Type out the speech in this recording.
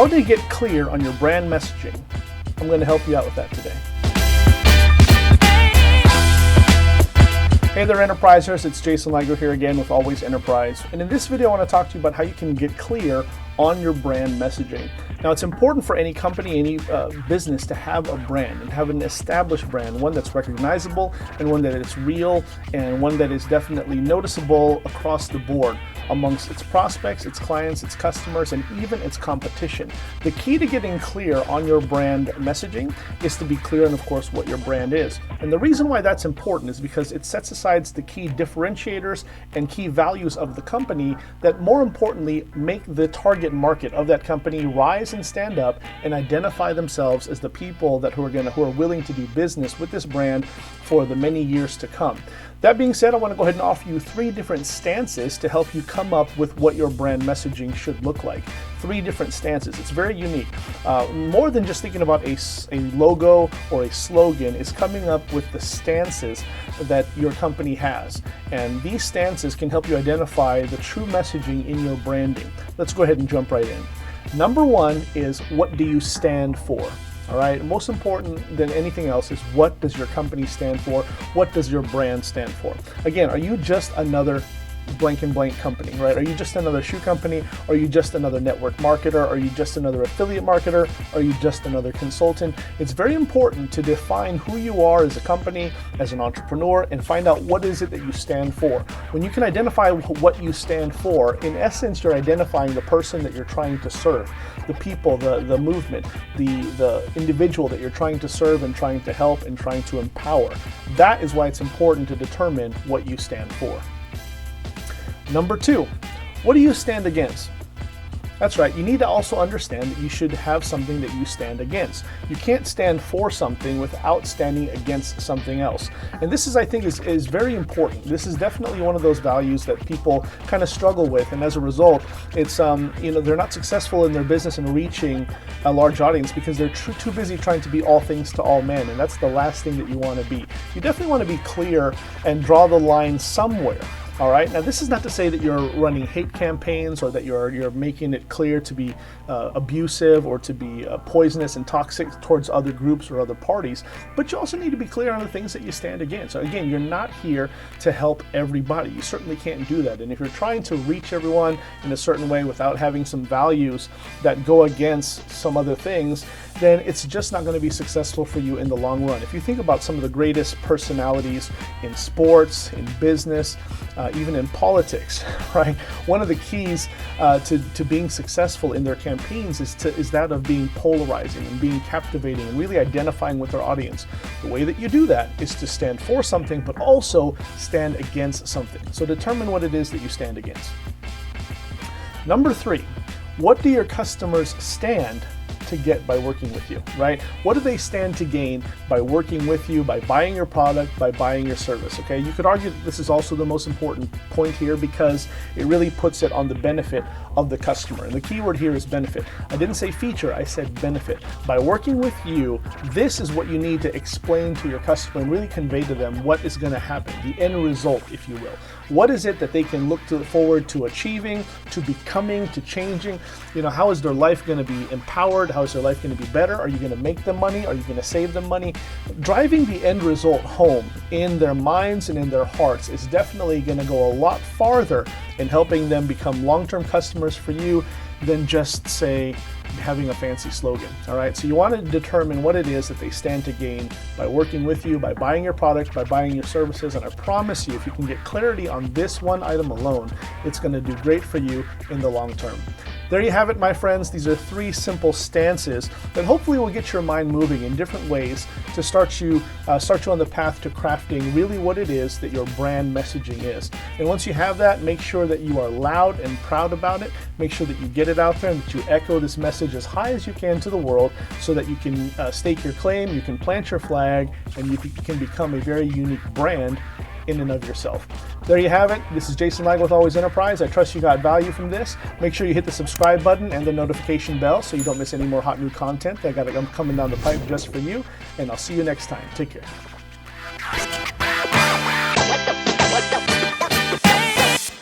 How to get clear on your brand messaging. I'm going to help you out with that today. Hey there, Enterprisers. It's Jason Ligo here again with Always Enterprise. And in this video, I want to talk to you about how you can get clear on your brand messaging. Now, it's important for any company, any business to have a brand and have an established brand, one that's recognizable and one that is real and one that is definitely noticeable across the board amongst its prospects, its clients, its customers, and even its competition. The key to getting clear on your brand messaging is to be clear on, of course, what your brand is. And the reason why that's important is because it sets aside the key differentiators and key values of the company that, more importantly, make the target market of that company rise and stand up and identify themselves as the people who are willing to do business with this brand for the many years to come. That being said, I want to go ahead and offer you 3 different stances to help you come up with what your brand messaging should look like. 3 different stances. It's very unique. More than just thinking about a logo or a slogan, is coming up with the stances that your company has. And these stances can help you identify the true messaging in your branding. Let's go ahead and jump right in. Number 1 is, what do you stand for? All right, most important than anything else is, what does your company stand for? What does your brand stand for? Again, are you just another blank and blank company, right? Are you just another shoe company? Are you just another network marketer? Are you just another affiliate marketer? Are you just another consultant? It's very important to define who you are as a company, as an entrepreneur, and find out what is it that you stand for. When you can identify what you stand for, in essence, you're identifying the person that you're trying to serve, the people, the movement, the individual that you're trying to serve and trying to help and trying to empower. That is why it's important to determine what you stand for. Number 2, what do you stand against? That's right, you need to also understand that you should have something that you stand against. You can't stand for something without standing against something else. And this is, I think, is very important. This is definitely one of those values that people kind of struggle with, and as a result, it's they're not successful in their business and reaching a large audience because they're too busy trying to be all things to all men, and that's the last thing that you want to be. You definitely want to be clear and draw the line somewhere. All right. Now, this is not to say that you're running hate campaigns or that you're making it clear to be abusive or to be poisonous and toxic towards other groups or other parties, but you also need to be clear on the things that you stand against. So again, you're not here to help everybody. You certainly can't do that. And if you're trying to reach everyone in a certain way without having some values that go against some other things, then it's just not going to be successful for you in the long run. If you think about some of the greatest personalities in sports, in business, even in politics, right? One of the keys to being successful in their campaigns is that of being polarizing and being captivating and really identifying with their audience. The way that you do that is to stand for something, but also stand against something. So determine what it is that you stand against. Number 3, what do your customers stand to get by working with you, right? What do they stand to gain by working with you, by buying your product, by buying your service, okay? You could argue that this is also the most important point here because it really puts it on the benefit of the customer. And the key word here is benefit. I didn't say feature, I said benefit. By working with you, this is what you need to explain to your customer and really convey to them what is going to happen, the end result, if you will. What is it that they can look forward to achieving, to becoming, to changing? How is their life going to be empowered? How is their life going to be better? Are you going to make them money? Are you going to save them money? Driving the end result home in their minds and in their hearts is definitely going to go a lot farther in helping them become long-term customers for you than just, say, having a fancy slogan. All right, so you want to determine what it is that they stand to gain by working with you, by buying your product, by buying your services, and I promise you, if you can get clarity on this one item alone, it's going to do great for you in the long term. There you have it, my friends. These are 3 simple stances that hopefully will get your mind moving in different ways to start you on the path to crafting really what it is that your brand messaging is. And once you have that, make sure that you are loud and proud about it. Make sure that you get it out there and that you echo this message as high as you can to the world so that you can stake your claim, you can plant your flag, and you can become a very unique brand in and of yourself. There you have it. This is Jason Ligo with Always Enterprise. I trust you got value from this. Make sure you hit the subscribe button and the notification bell so you don't miss any more hot new content that I'm coming down the pipe just for you. And I'll see you next time. Take care.